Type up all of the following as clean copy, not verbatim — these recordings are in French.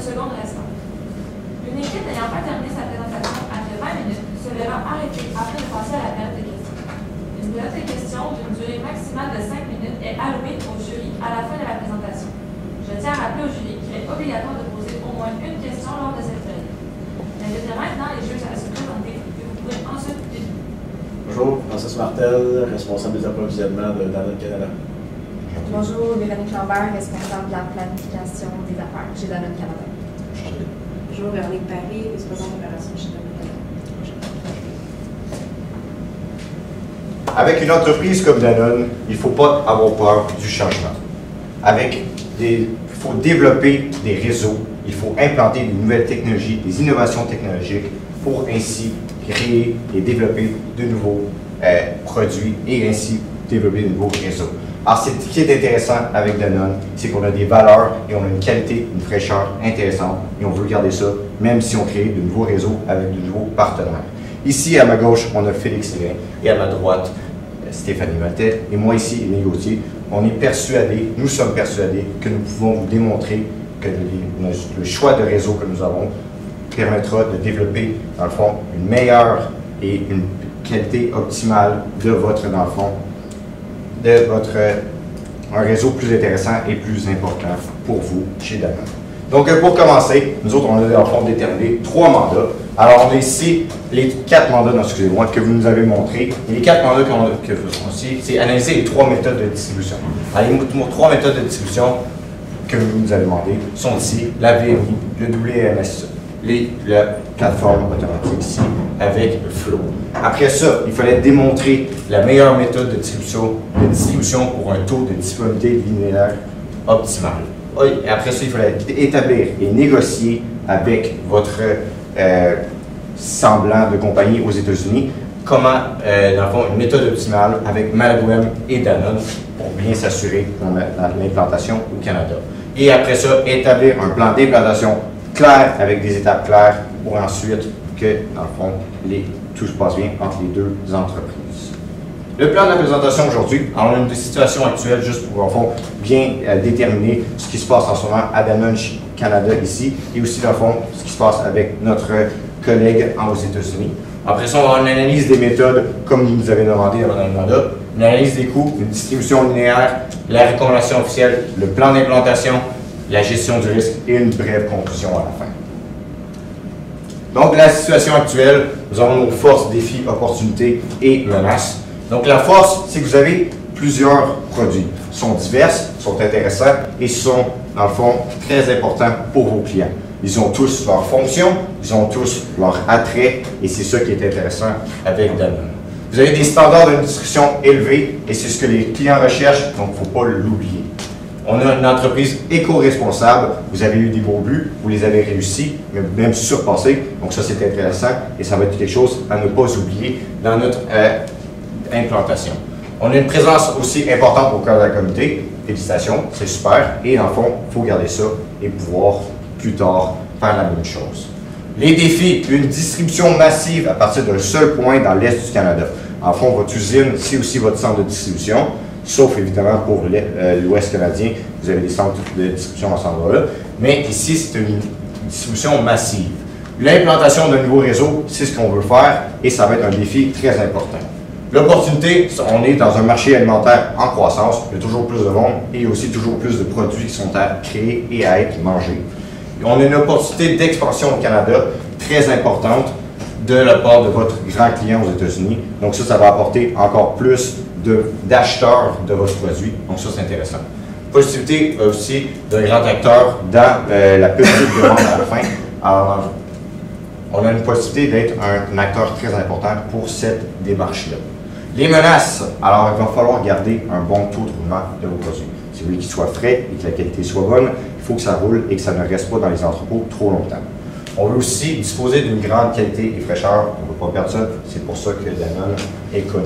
secondes restantes. Une équipe n'ayant pas terminé sa présentation après 20 minutes se verra arrêtée afin de passer à la période de questions. Une période de questions d'une durée maximale de 5 minutes est allouée au jury à la fin de la présentation. Je tiens à rappeler au jury qu'il est obligatoire de poser au moins une question lors de cette période. J'inviterai maintenant les juges à se présenter et vous pourrez ensuite débuter. Bonjour, Francis Martel, responsable des approvisionnements de Danone Canada. Bonjour, Véronique Lambert, responsable de la planification des affaires chez Danone Canada. Bonjour, Véronique Paris, vice-présidente d'opération chez Danone Canada. Avec une entreprise comme Danone, il ne faut pas avoir peur du changement. Il faut développer des réseaux, il faut implanter de nouvelles technologies, des innovations technologiques pour ainsi créer et développer de nouveaux produits et ainsi développer de nouveaux réseaux. Alors, ce qui est intéressant avec Danone, c'est qu'on a des valeurs et on a une qualité, une fraîcheur intéressante et on veut garder ça, même si on crée de nouveaux réseaux avec de nouveaux partenaires. Ici, à ma gauche, on a Félix Séguin et à ma droite, Stéphanie Mattet et moi ici, Émile Gauthier. On est persuadés, nous sommes persuadés que nous pouvons vous démontrer que le choix de réseau que nous avons permettra de développer, dans le fond, une meilleure et une qualité optimale de votre, dans le fond, un réseau plus intéressant et plus important pour vous chez Danone. Donc, pour commencer, nous autres, on a dans le fond déterminé 3 mandats. Alors, on a ici les 4 mandats, excusez-moi, que vous nous avez montrés. Et les 4 mandats que vous avez aussi, c'est analyser les 3 méthodes de distribution. Alors, les 3 méthodes de distribution que vous nous avez demandées sont ici, la VMI, le WMS, la plateforme automatique ici, avec Flow. Après ça, il fallait démontrer la meilleure méthode de distribution pour un taux de disponibilité linéaire optimal. Et après ça, il fallait établir et négocier avec votre semblant de compagnie aux États-Unis comment, dans le fond, une méthode optimale avec Malavem et Danone pour bien s'assurer qu'on a l'implantation au Canada. Et après ça, établir un plan d'implantation clair avec des étapes claires pour ensuite que, dans le fond, tout se passe bien entre les deux entreprises. Le plan de la présentation aujourd'hui, on a une situation actuelle juste pour, en fond, bien déterminer ce qui se passe en ce moment à Danone Canada ici et aussi, dans le fond, ce qui se passe avec notre collègue aux États-Unis. Après ça, on va avoir une analyse des méthodes, comme vous nous avez demandé dans le mandat, une analyse des coûts, une distribution linéaire, la recommandation officielle, le plan d'implantation, la gestion du risque et une brève conclusion à la fin. Donc, la situation actuelle, nous avons nos forces, défis, opportunités et menaces. Donc, la force, c'est que vous avez plusieurs produits. Ils sont divers, sont intéressants et sont, dans le fond, très importants pour vos clients. Ils ont tous leur fonction, ils ont tous leur attrait et c'est ça qui est intéressant avec Danone. Vous avez des standards de nutrition élevés et c'est ce que les clients recherchent, donc il ne faut pas l'oublier. On a une entreprise éco-responsable, vous avez eu des beaux buts, vous les avez réussis, même surpassés, donc ça c'est intéressant et ça va être quelque chose à ne pas oublier dans notre implantation. On a une présence aussi importante au cœur de la communauté, félicitations, c'est super, et en fond, il faut garder ça et pouvoir plus tard faire la même chose. Les défis, une distribution massive à partir d'un seul point dans l'Est du Canada. En fond, votre usine, c'est aussi votre centre de distribution, sauf évidemment pour l'Ouest canadien, vous avez des centres de distribution à cet endroit-là. Mais ici, c'est une distribution massive. L'implantation d'un nouveau réseau, c'est ce qu'on veut faire et ça va être un défi très important. L'opportunité, on est dans un marché alimentaire en croissance, il y a toujours plus de monde et aussi toujours plus de produits qui sont à créer et à être mangés. On a une opportunité d'expansion au Canada très importante de la part de votre grand client aux États-Unis. Donc ça va apporter encore plus d'acheteurs de votre produit. Donc ça, c'est intéressant. Possibilité aussi d'un grand acteur dans la petite demande à la fin. Alors, on a une possibilité d'être un acteur très important pour cette démarche-là. Les menaces, alors il va falloir garder un bon taux de roulement de vos produits. Si vous voulez qu'il soit frais et que la qualité soit bonne, il faut que ça roule et que ça ne reste pas dans les entrepôts trop longtemps. On veut aussi disposer d'une grande qualité et fraîcheur. On ne veut pas perdre ça. C'est pour ça que Danone est connu.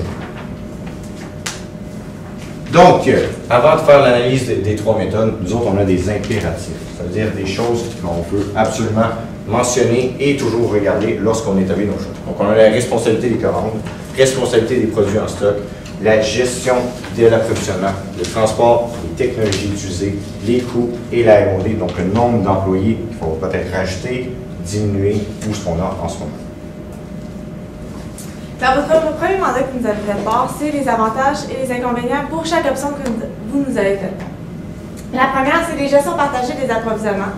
Donc, avant de faire l'analyse des 3 méthodes, nous autres, on a des impératifs. Ça veut dire des choses qu'on veut absolument mentionner et toujours regarder lorsqu'on établit nos choses. Donc, on a la responsabilité des commandes, responsabilité des produits en stock, la gestion de l'approvisionnement, le transport, les technologies utilisées, les coûts et la R&D, donc le nombre d'employés qu'il faut peut-être rajouter, diminuer ou ce qu'on a en ce moment. Dans votre premier mandat que vous nous avez fait part, c'est les avantages et les inconvénients pour chaque option que vous nous avez faite. La première, c'est les gestions partagées des approvisionnements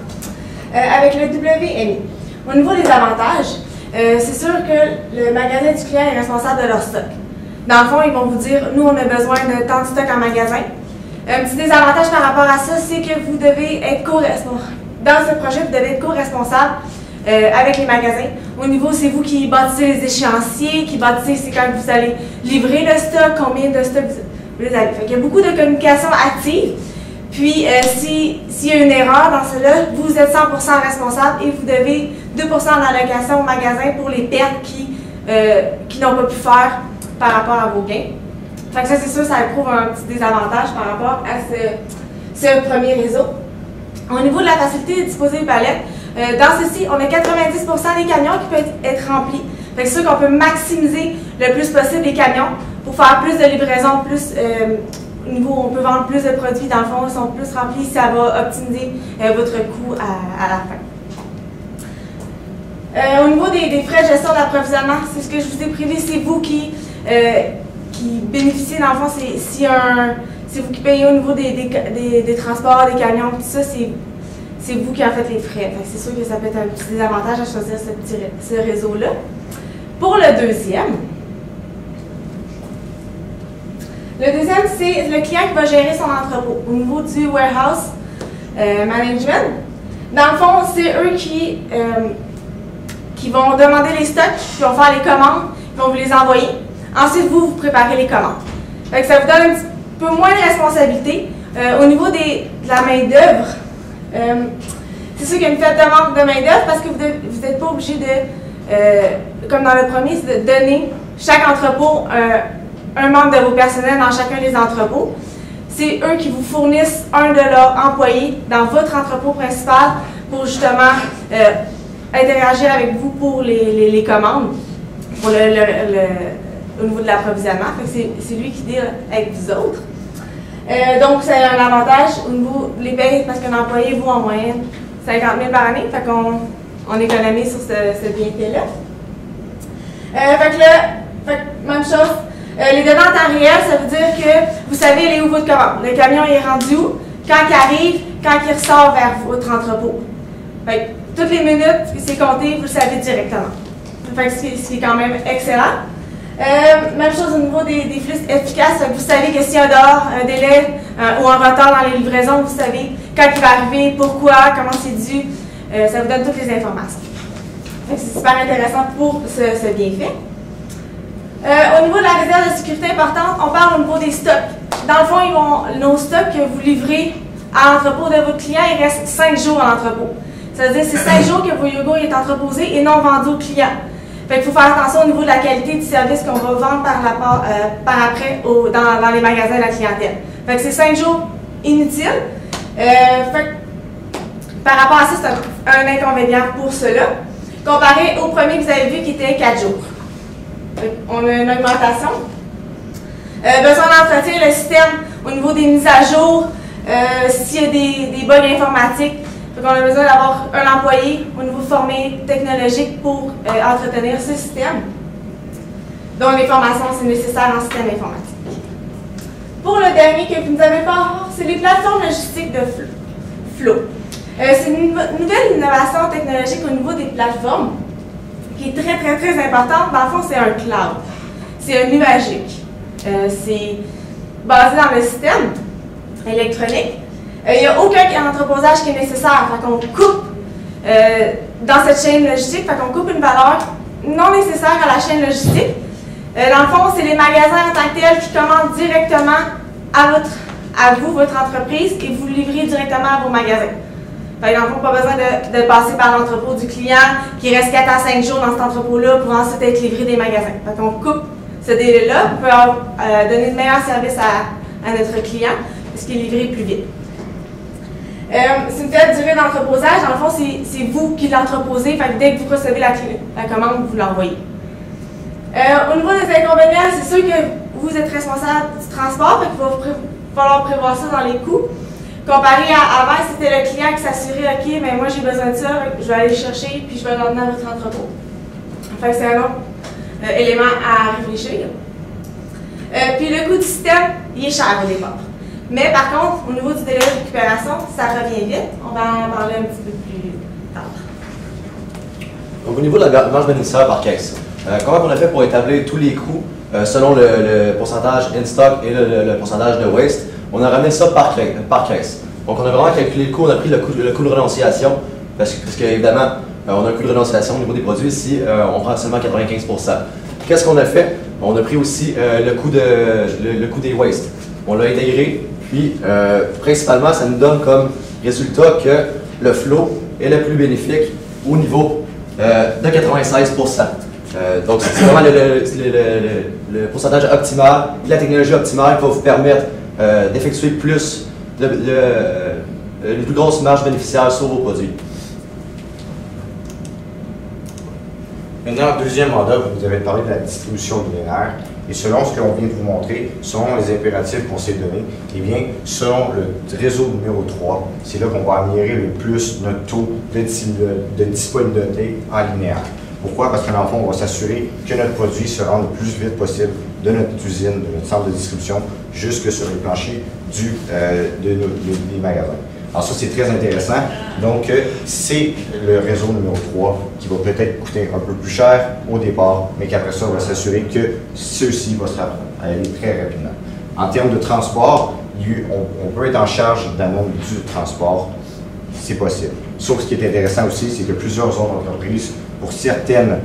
avec le WMI. Au niveau des avantages, c'est sûr que le magasin du client est responsable de leur stock. Dans le fond, ils vont vous dire, nous, on a besoin de tant de stock en magasin. Un petit désavantage par rapport à ça, c'est que vous devez être co-responsable. Dans ce projet, vous devez être co-responsable avec les magasins. Au niveau, c'est vous qui bâtissez les échéanciers, qui bâtissez, c'est quand vous allez livrer le stock, combien de stock vous allez. Fait qu'il y a beaucoup de communication active. Puis, s'il y a une erreur dans cela, vous êtes 100% responsable et vous devez 2% d'allocation au magasin pour les pertes qui n'ont pas pu faire par rapport à vos gains. Fait que ça, c'est sûr, ça éprouve un petit désavantage par rapport à ce premier réseau. Au niveau de la facilité de disposer des palettes, dans ceci, on a 90% des camions qui peuvent être remplis. Fait que c'est sûr qu'on peut maximiser le plus possible les camions pour faire plus de livraisons, plus au niveau, on peut vendre plus de produits, dans le fond, ils sont plus remplis, ça va optimiser votre coût à la fin. Au niveau des frais de gestion d'approvisionnement, c'est ce que je vous ai privé, c'est vous qui bénéficiez, dans le fond, c'est vous qui payez au niveau des transports, des camions, tout ça, c'est vous qui en faites les frais. C'est sûr que ça peut être un petit désavantage à choisir ce réseau-là. Pour le deuxième, c'est le client qui va gérer son entrepôt au niveau du warehouse management. Dans le fond, c'est eux qui vont demander les stocks, qui vont faire les commandes, qui vont vous les envoyer. Ensuite, vous préparez les commandes. Fait que ça vous donne un petit peu moins de responsabilité. Au niveau de la main-d'œuvre, c'est sûr qu'il y a une faible demande de main-d'œuvre parce que vous n'êtes pas obligé de, comme dans le premier, c'est de donner chaque entrepôt un membre de vos personnels dans chacun des entrepôts. C'est eux qui vous fournissent un de leurs employés dans votre entrepôt principal pour justement interagir avec vous pour les commandes, pour au niveau de l'approvisionnement. C'est lui qui deal avec vous autres. Donc, c'est un avantage au niveau des payes parce qu'un employé vaut en moyenne 50 000 par année. Fait qu'on économise sur ce bienfait-là. Même chose. Les données en temps réel, ça veut dire que vous savez elle est où votre commande. Le camion est rendu où, quand il arrive, quand il ressort vers votre entrepôt. Fait que toutes les minutes, c'est compté, vous le savez directement. Fait que c'est quand même excellent. Même chose au niveau des flux efficaces, vous savez que s'il y a dehors un délai ou un retard dans les livraisons, vous savez quand il va arriver, pourquoi, comment c'est dû, ça vous donne toutes les informations. C'est super intéressant pour ce bienfait. Au niveau de la réserve de sécurité importante, on parle au niveau des stocks. Dans le fond, nos stocks que vous livrez à l'entrepôt de votre client, il reste 5 jours à l'entrepôt. Ça veut dire que c'est 5 jours que vos yogourts est entreposé et non vendu au client. Fait qu'il faut faire attention au niveau de la qualité du service qu'on va vendre par après dans les magasins de la clientèle. Fait que c'est 5 jours inutiles. Par rapport à ça, c'est un inconvénient pour cela, comparé au premier que vous avez vu qui était 4 jours. On a une augmentation. Besoin d'entretien, le système au niveau des mises à jour, s'il y a des bugs informatiques. On a besoin d'avoir un employé au niveau formé technologique pour entretenir ce système. Donc, les formations, c'est nécessaire en système informatique. Pour le dernier que vous nous avez pas, c'est les plateformes logistiques de Flow. C'est une nouvelle innovation technologique au niveau des plateformes qui est très, très, très importante. Dans le fond, c'est un cloud. C'est un nuagique. C'est basé dans le système électronique. Il n'y a aucun entreposage qui est nécessaire. Fait qu'on coupe dans cette chaîne logistique, fait qu'on coupe une valeur non nécessaire à la chaîne logistique. Dans le fond, c'est les magasins en tant que tels qui commandent directement à vous, votre entreprise, et vous livrez directement à vos magasins. Fait que dans le fond, pas besoin de passer par l'entrepôt du client qui reste 4 à 5 jours dans cet entrepôt-là pour ensuite être livré des magasins. Fait qu'on coupe ce délai-là pour donner de meilleurs services à notre client, puisqu'il est livré plus vite. C'est une faible durée d'entreposage. Dans le fond, c'est vous qui l'entreposez. Fait que dès que vous recevez la commande, vous l'envoyez. Au niveau des inconvénients, c'est sûr que vous êtes responsable du transport, donc il va falloir prévoir ça dans les coûts. Comparé à avant, c'était le client qui s'assurait, OK, mais moi j'ai besoin de ça, je vais aller le chercher, puis je vais l'emmener à votre entrepôt. Fait que c'est un autre élément à réfléchir. Puis le coût du système, il est cher au départ. Mais par contre, au niveau du délai de récupération, ça revient vite. On va en parler un petit peu plus tard. Donc, au niveau de la marge bénéficiaire par caisse, comment on a fait pour établir tous les coûts selon le pourcentage in-stock et le pourcentage de waste? On a ramené ça par caisse. Donc, on a vraiment calculé le coût, on a pris le coût de renonciation, parce qu'évidemment, on a un coût de renonciation au niveau des produits si on prend seulement 95 %. Qu'est-ce qu'on a fait? On a pris aussi le coût des wastes. On l'a intégré, puis principalement, ça nous donne comme résultat que le flow est le plus bénéfique au niveau de 96 %. Donc, c'est vraiment le pourcentage optimal, la technologie optimale qui va vous permettre d'effectuer plus les plus grosses marges bénéficiaires sur vos produits. Maintenant, deuxième mandat, vous avez parlé de la distribution linéaire. Et selon ce qu'on vient de vous montrer, selon les impératifs qu'on s'est donnés, eh bien, selon le réseau numéro 3, c'est là qu'on va améliorer le plus notre taux de disponibilité en linéaire. Pourquoi? Parce que dans le fond, on va s'assurer que notre produit se rende le plus vite possible de notre usine, de notre centre de distribution, jusque sur les planchers des magasins. Alors ça, c'est très intéressant. Donc, c'est le réseau numéro 3 qui va peut-être coûter un peu plus cher au départ, mais qu'après ça, on va s'assurer que ceux-ci vont aller très rapidement. En termes de transport, on peut être en charge du transport, c'est possible. Sauf ce qui est intéressant aussi, c'est que plusieurs autres entreprises, pour certaines,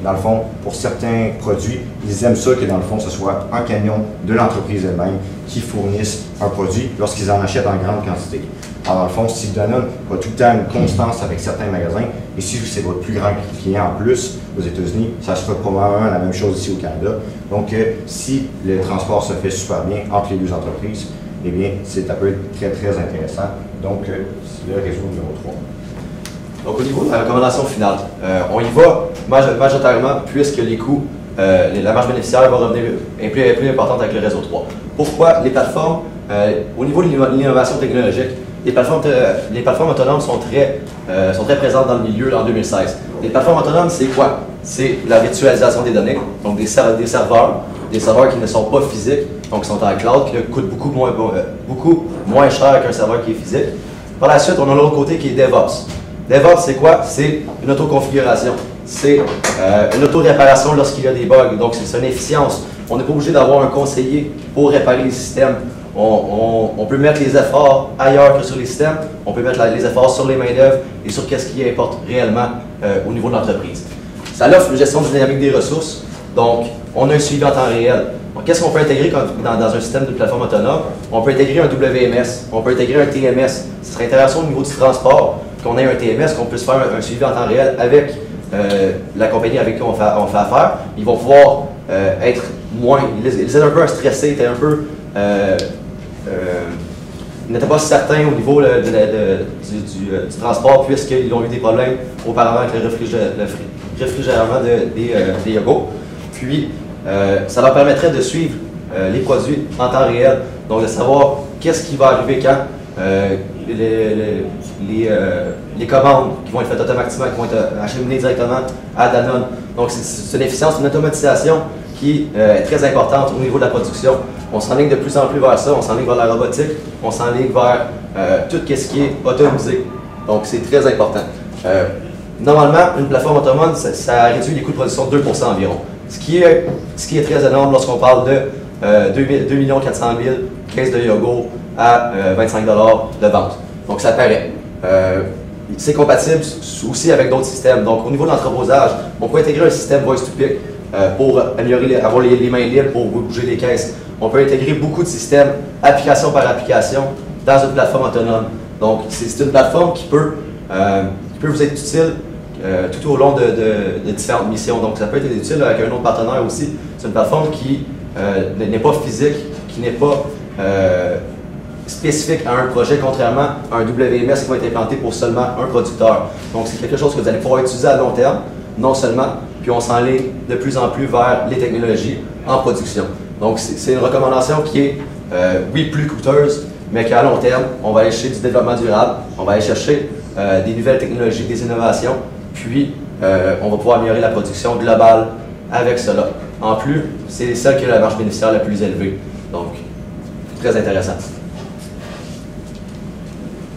dans le fond, pour certains produits, ils aiment ça que dans le fond, ce soit un camion de l'entreprise elle-même qui fournisse un produit lorsqu'ils en achètent en grande quantité. Alors, dans le fond, si Danone a tout le temps une constance avec certains magasins, et si c'est votre plus grand client en plus aux États-Unis, ça sera probablement la même chose ici au Canada. Donc, si le transport se fait super bien entre les deux entreprises, eh bien, ça peut être très, très intéressant. Donc, c'est le réseau numéro 3. Donc, au niveau de la recommandation finale, on y va majoritairement puisque les coûts, la marge bénéficiaire va revenir plus importante avec le réseau 3. Pourquoi? Les plateformes, au niveau de l'innovation technologique, les plateformes autonomes sont très présentes dans le milieu en 2016. Les plateformes autonomes, c'est quoi? C'est la virtualisation des données, donc des serveurs qui ne sont pas physiques, donc qui sont en cloud, qui coûtent beaucoup moins cher qu'un serveur qui est physique. Par la suite, on a l'autre côté qui est DevOps. DevOps, c'est quoi? C'est une autoconfiguration. C'est une auto-réparation lorsqu'il y a des bugs. Donc, c'est une efficience. On n'est pas obligé d'avoir un conseiller pour réparer les systèmes. On peut mettre les efforts ailleurs que sur les systèmes. On peut mettre les efforts sur les main-d'œuvre et sur ce qui importe réellement au niveau de l'entreprise. Ça offre une gestion dynamique des ressources. Donc, on a un suivi en temps réel. Qu'est-ce qu'on peut intégrer dans un système de plateforme autonome? On peut intégrer un WMS, on peut intégrer un TMS. Ce serait intéressant au niveau du transport qu'on ait un TMS, qu'on puisse faire un suivi en temps réel avec la compagnie avec qui on fait affaire. Ils vont pouvoir être moins, ils étaient un peu à stresser, étaient un peu, ils n'étaient pas certains au niveau du transport puisqu'ils ont eu des problèmes auparavant avec le réfrigérement des yogos. Puis, ça leur permettrait de suivre les produits en temps réel, donc de savoir qu'est-ce qui va arriver quand, les commandes qui vont être faites automatiquement, qui vont être acheminées directement à Danone. Donc, c'est une efficience, une automatisation qui est très importante au niveau de la production. On s'enligne de plus en plus vers ça, on s'enligne vers la robotique, on s'enligne vers tout ce qui est automatisé. Donc, c'est très important. Normalement, une plateforme autonome, ça réduit les coûts de production de 2 % environ. Ce qui est très énorme lorsqu'on parle de 2 400 000 caisses de yogourt à 25 $ de vente. Donc, ça paraît. C'est compatible aussi avec d'autres systèmes. Donc, au niveau de l'entreposage, on peut intégrer un système voice to pick pour améliorer, avoir les mains libres pour bouger les caisses. On peut intégrer beaucoup de systèmes, application par application, dans une plateforme autonome. Donc, c'est une plateforme qui peut vous être utile tout au long de différentes missions. Donc, ça peut être utile avec un autre partenaire aussi. C'est une plateforme qui n'est pas physique, qui n'est pas spécifique à un projet, contrairement à un WMS qui va être implanté pour seulement un producteur. Donc, c'est quelque chose que vous allez pouvoir utiliser à long terme, non seulement, puis on s'enligne de plus en plus vers les technologies en production. Donc, c'est une recommandation qui est, oui, plus coûteuse, mais qu'à long terme, on va aller chercher du développement durable, on va aller chercher des nouvelles technologies, des innovations, puis on va pouvoir améliorer la production globale avec cela. En plus, c'est celle qui a la marge bénéficiaire la plus élevée. Donc, très intéressant.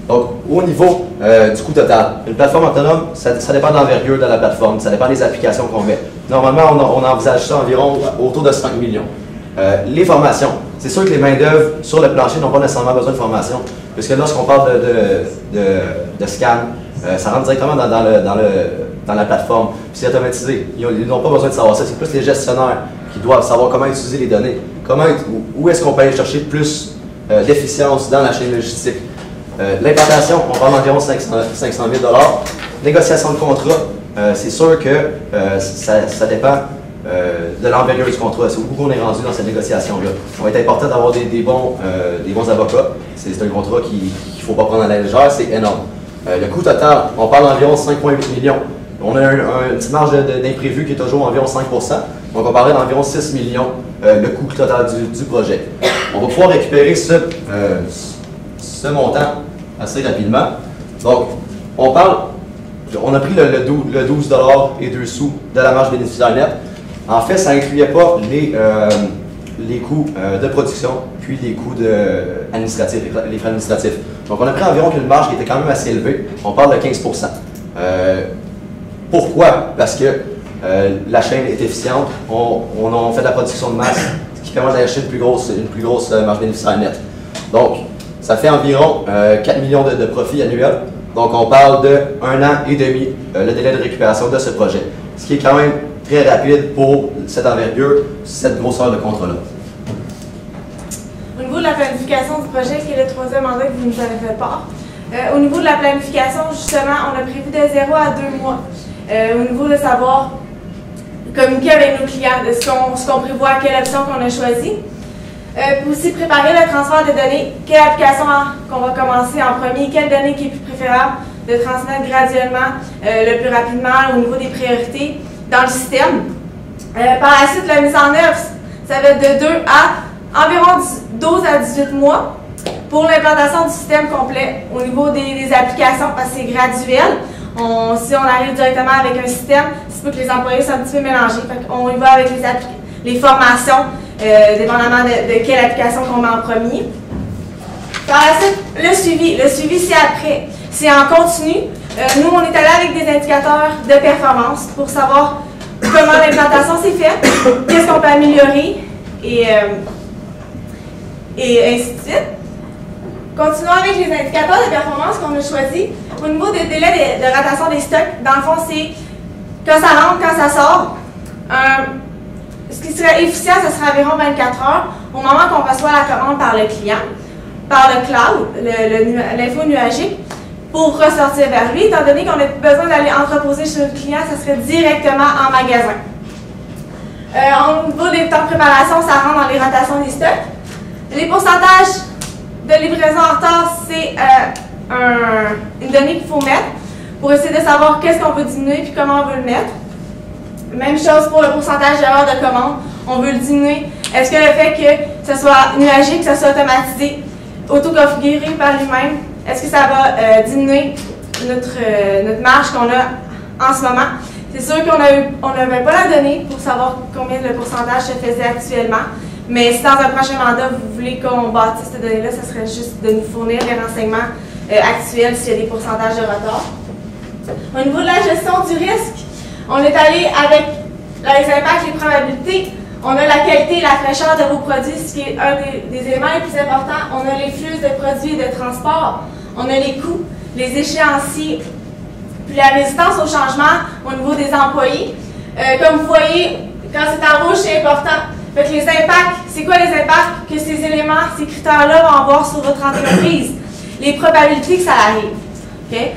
Donc, au niveau du coût total, une plateforme autonome, ça dépend de l'envergure de la plateforme, ça dépend des applications qu'on met. Normalement, on envisage ça environ autour de 5 millions. Les formations, c'est sûr que les main-d'œuvre sur le plancher n'ont pas nécessairement besoin de formation, puisque lorsqu'on parle de scan, ça rentre directement dans la plateforme, puis c'est automatisé. Ils n'ont pas besoin de savoir ça, c'est plus les gestionnaires qui doivent savoir comment utiliser les données, où est-ce qu'on peut aller chercher plus d'efficience dans la chaîne logistique. L'implantation, on parle d'environ 500 000 $. Négociation de contrat, c'est sûr que ça dépend de l'envergure du contrat. C'est où qu'on est rendu dans cette négociation-là. Ça va être important d'avoir des bons avocats. C'est un contrat qu'il ne faut pas prendre à la légère, c'est énorme. Le coût total, on parle d'environ 5,8 millions. On a une petite marge d'imprévu qui est toujours environ 5 %. Donc on parlait d'environ 6 millions le coût total du projet. On va pouvoir récupérer ce montant assez rapidement. Donc, on a pris le 12 $ et 2 sous de la marge bénéficiaire nette. En fait, ça n'incluait pas les coûts de production, puis les coûts administratifs, les frais administratifs. Donc, on a pris environ une marge qui était quand même assez élevée. On parle de 15 %. Pourquoi? Parce que la chaîne est efficiente. On fait de la production de masse, ce qui permet d'aller chercher une plus grosse marge bénéficiaire nette. Donc, ça fait environ 4 millions de profits annuels. Donc, on parle de 1 an et demi le délai de récupération de ce projet. Ce qui est quand même très rapide pour cette envergure, cette grosseur de contrat-là. Au niveau de la planification du projet, qui est le troisième mandat que vous nous avez fait part, au niveau de la planification, justement, on a prévu de 0 à 2 mois. Au niveau de savoir communiquer avec nos clients, de ce qu'on prévoit, quelle option qu'on a choisie. Pour aussi préparer le transfert de données, quelle application qu'on va commencer en premier, quelle donnée qui est plus préférable de transmettre graduellement, le plus rapidement au niveau des priorités dans le système. Par la suite, la mise en œuvre, ça va être de 2 à environ 12 à 18 mois pour l'implantation du système complet au niveau des applications, parce que c'est graduel. Si on arrive directement avec un système, c'est pas que les employés sont un petit peu mélangés. On y va avec les formations, dépendamment de quelle application qu'on met en premier. Par la suite, le suivi. Le suivi, c'est après. C'est en continu. Nous, on est allé avec des indicateurs de performance pour savoir comment l'implantation s'est faite, qu'est-ce qu'on peut améliorer, et ainsi de suite. Continuons avec les indicateurs de performance qu'on a choisis. Au niveau des délais de rotation des stocks, dans le fond, c'est quand ça rentre, quand ça sort. Ce qui serait efficient, ce serait environ 24 heures au moment qu'on reçoit la commande par le client, par le cloud, l'info nuagique, pour ressortir vers lui. Étant donné qu'on a besoin d'aller entreposer chez le client, ça serait directement en magasin. Au niveau des temps de préparation, ça rentre dans les rotations des stocks. Les pourcentages de livraison en retard, c'est une donnée qu'il faut mettre pour essayer de savoir qu'est-ce qu'on veut diminuer et comment on veut le mettre. Même chose pour le pourcentage d'erreurs de commande. On veut le diminuer. Est-ce que le fait que ce soit nuagique, que ce soit automatisé, auto-configuré par lui-même, est-ce que ça va diminuer notre marge qu'on a en ce moment? C'est sûr qu'on n'avait pas la donnée pour savoir combien le pourcentage se faisait actuellement. Mais si dans un prochain mandat, vous voulez qu'on bâtisse cette donnée-là, ce serait juste de nous fournir les renseignements actuels s'il y a des pourcentages de retard. Au niveau de la gestion du risque, on est allé avec les impacts, les probabilités. On a la qualité et la fraîcheur de vos produits, ce qui est un des éléments les plus importants. On a les flux de produits et de transport. On a les coûts, les échéanciers, puis la résistance au changement au niveau des employés. Comme vous voyez, quand c'est en rouge, c'est important. Fait que les impacts, c'est quoi les impacts que ces éléments, ces critères-là vont avoir sur votre entreprise? Les probabilités que ça arrive. Okay?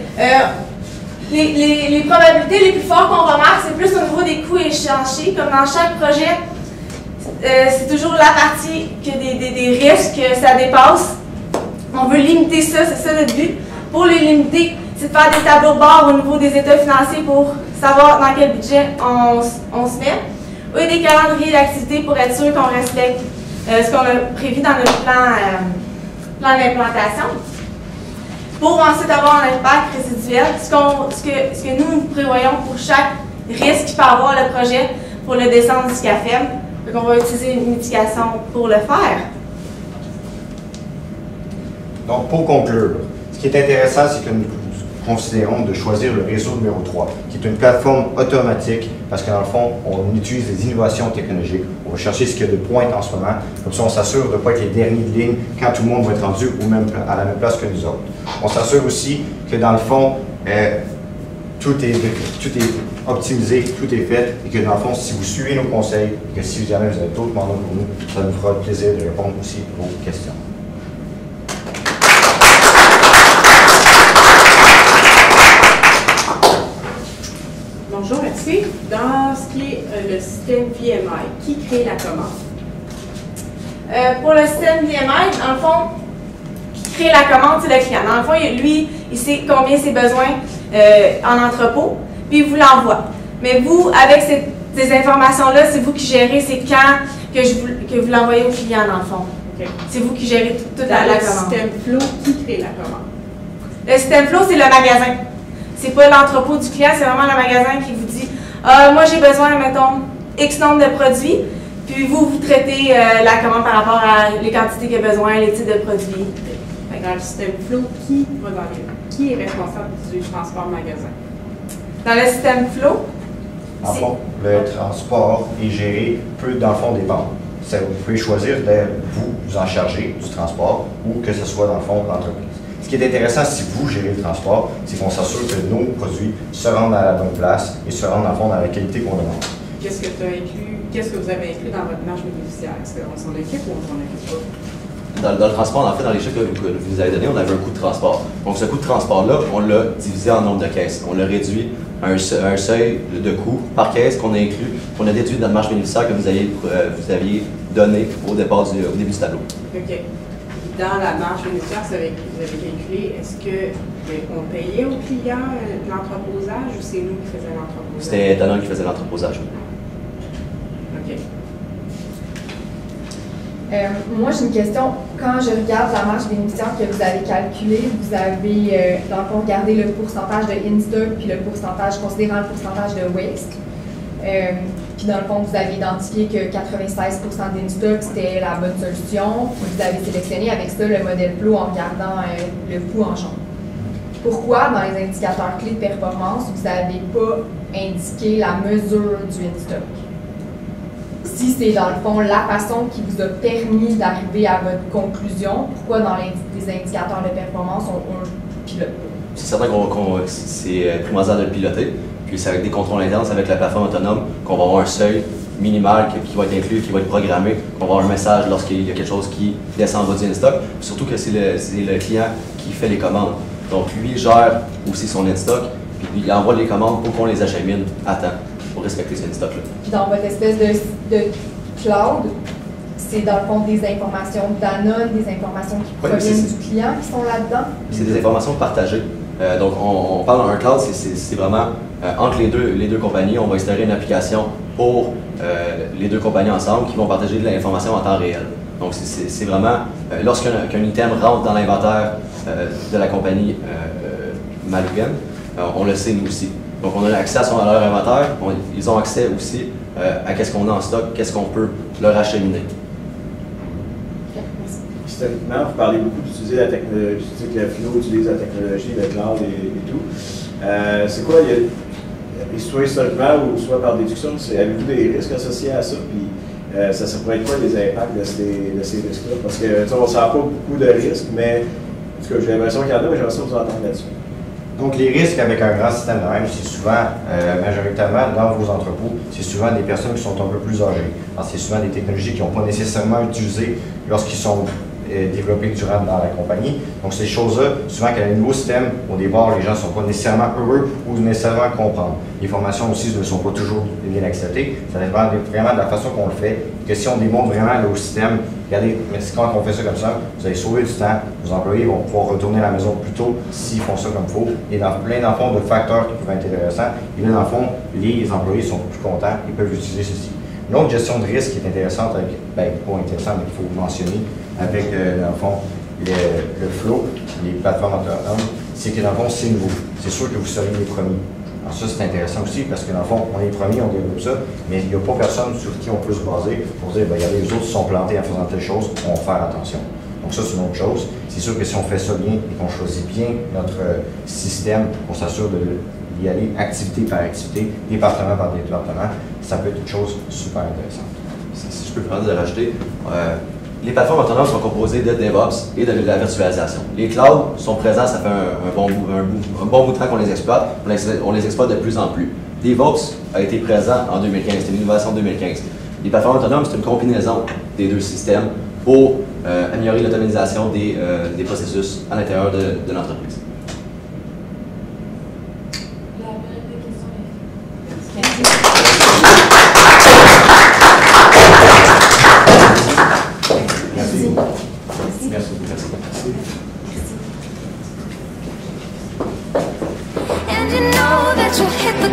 Les probabilités les plus fortes qu'on remarque, c'est plus au niveau des coûts échéanciers. Comme dans chaque projet, c'est toujours la partie que des risques que ça dépasse. On veut limiter ça, c'est ça notre but. Pour les limiter, c'est de faire des tableaux de bord au niveau des états financiers pour savoir dans quel budget on se met. eux des calendriers d'activités pour être sûr qu'on respecte ce qu'on a prévu dans notre plan d'implantation. Pour ensuite avoir un impact résiduel, ce que nous prévoyons pour chaque risque qui peut avoir le projet pour le descendre jusqu'à faible. Donc on va utiliser une mitigation pour le faire. Donc, pour conclure, ce qui est intéressant, c'est que nous considérons de choisir le réseau numéro 3, qui est une plateforme automatique, parce que dans le fond, on utilise des innovations technologiques. On va chercher ce qu'il y a de pointe en ce moment. Comme ça, on s'assure de ne pas être les derniers de ligne quand tout le monde va être rendu à la même place que nous autres. On s'assure aussi que dans le fond, tout est optimisé, tout est fait, et que dans le fond, si vous suivez nos conseils, et que si jamais vous avez d'autres mandats pour nous, ça nous fera plaisir de répondre aussi à vos questions. Bonjour, merci. Dans ce qui est le système VMI, qui crée la commande? Pour le système VMI, dans le fond, qui crée la commande, c'est le client. Dans le fond, lui, il sait combien ses besoins en entrepôt, puis il vous l'envoie. Mais vous, avec ces informations-là, c'est vous qui gérez, c'est quand que vous l'envoyez au client, dans le fond. Okay. C'est vous qui gérez toute la le commande. Système Flow, qui crée la commande? Le système Flow, c'est le magasin. C'est pas l'entrepôt du client, c'est vraiment le magasin qui vous dit moi j'ai besoin, mettons, X nombre de produits, puis vous traitez la commande par rapport à les quantités qu'il y a besoin, les types de produits. Dans le système Flow, qui est responsable du transport magasin? Dans le système Flow, En fond, le transport est géré peut, dans le fond, dépendre. Vous pouvez choisir de vous en charger du transport ou que ce soit, dans le fond, l'entreprise. Ce qui est intéressant, si vous gérez le transport, c'est qu'on s'assure que nos produits se rendent à la bonne place et se rendent, dans le fond, dans la qualité qu'on demande. Qu'est-ce que vous avez inclus dans votre marge bénéficiaire? Est-ce qu'on s'en occupe ou on s'en occupe pas? Dans le transport, en fait, dans les chiffres que vous avez donnés, on avait un coût de transport. Donc, ce coût de transport-là, on l'a divisé en nombre de caisses. On l'a réduit à un seuil de coût par caisse qu'on a inclus, qu'on a déduit dans le marge bénéficiaire que vous aviez donné au début du tableau. OK. Dans la marge bénéficiaire, vous avez calculé, est-ce qu'on payait aux clients l'entreposage ou c'est nous qui faisions l'entreposage? C'était Danone qui faisait l'entreposage. OK. Moi, j'ai une question. Quand je regarde la marge bénéficiaire que vous avez calculée, vous avez dans le fond regardé le pourcentage de in-stock puis le pourcentage, considérant le pourcentage de waste. Puis dans le fond, vous avez identifié que 96% d'in-stock, c'était la bonne solution. Puis vous avez sélectionné avec ça le modèle Flow en regardant le coût en jaune. Pourquoi, dans les indicateurs clés de performance, vous n'avez pas indiqué la mesure du in-stock? Si c'est dans le fond la façon qui vous a permis d'arriver à votre conclusion, pourquoi dans les indicateurs de performance on le pilote pas? C'est certain que c'est primordial de le piloter. Puis c'est avec des contrôles internes, c'est avec la plateforme autonome qu'on va avoir un seuil minimal qui va être inclus, qui va être programmé, qu'on va avoir un message lorsqu'il y a quelque chose qui descend en bas du in-stock. Surtout que c'est le client qui fait les commandes. Donc lui gère aussi son in-stock, puis il envoie les commandes pour qu'on les achemine à temps, pour respecter ce in-stock-là. Puis dans votre espèce de cloud, c'est dans le fond des informations Danone, des informations qui proviennent du client qui sont là-dedans? C'est des informations partagées. Donc on parle d'un cloud, c'est vraiment entre les deux compagnies, on va installer une application pour les deux compagnies ensemble qui vont partager de l'information en temps réel. Donc c'est vraiment, lorsqu'un item rentre dans l'inventaire de la compagnie Malougan, on le sait nous aussi. Donc on a accès à leur inventaire, ils ont accès aussi à qu'est-ce qu'on a en stock, qu'est-ce qu'on peut leur acheminer. Historiquement, vous parlez beaucoup d'utiliser la technologie, tu sais que la philo utilise la technologie, le cloud et tout. C'est quoi, soit historiquement ou soit par déduction, avez-vous des risques associés à ça? Puis ça pourrait être quoi les impacts de ces risques-là? Parce que on ne sent pas beaucoup de risques, mais en tout cas, j'ai l'impression qu'il y en a, mais j'aimerais ça vous entendre là-dessus. Donc, les risques avec un grand système de même, c'est souvent, majoritairement, dans vos entrepôts, c'est souvent des personnes qui sont un peu plus âgées. C'est souvent des technologies qui n'ont pas nécessairement utilisées lorsqu'ils sont développés durant dans la compagnie. Donc, ces choses-là, souvent, quand il y a un nouveau système, au départ, les gens ne sont pas nécessairement heureux ou nécessairement comprendre. Les formations aussi ne sont pas toujours bien acceptées. Ça dépend vraiment de la façon qu'on le fait. Que si on démontre vraiment le système, regardez, mais quand on fait ça comme ça, vous allez sauver du temps, vos employés vont pouvoir retourner à la maison plus tôt s'ils font ça comme il faut. Et dans plein d'enfants de facteurs qui peuvent être intéressants, et là, dans le fond, les employés sont plus contents, ils peuvent utiliser ceci. Une autre gestion de risque qui est intéressante, avec, pas intéressante, mais qu'il faut mentionner avec, dans le fond, le flow, les plateformes autonomes, c'est que dans le fond, c'est nouveau. C'est sûr que vous serez les premiers. Alors ça, c'est intéressant aussi parce que dans le fond, on est les premiers, on développe ça, mais il n'y a pas personne sur qui on peut se baser pour dire, regardez, les autres se sont plantés en faisant telle chose, on va faire attention. Donc ça, c'est une autre chose. C'est sûr que si on fait ça bien et qu'on choisit bien notre système, qu'on s'assure d'y aller activité par activité, département par département, ça peut être une chose super intéressante. Si je peux me permettre de rajouter, les plateformes autonomes sont composées de DevOps et de la virtualisation. Les clouds sont présents, ça fait un bon bout de temps qu'on les exploite. On les exploite de plus en plus. DevOps a été présent en 2015, c'est une innovation de 2015. Les plateformes autonomes, c'est une combinaison des deux systèmes pour améliorer l'automatisation des processus à l'intérieur de l'entreprise. La période de questions est Merci. Merci. Merci. And you know that you'll hit the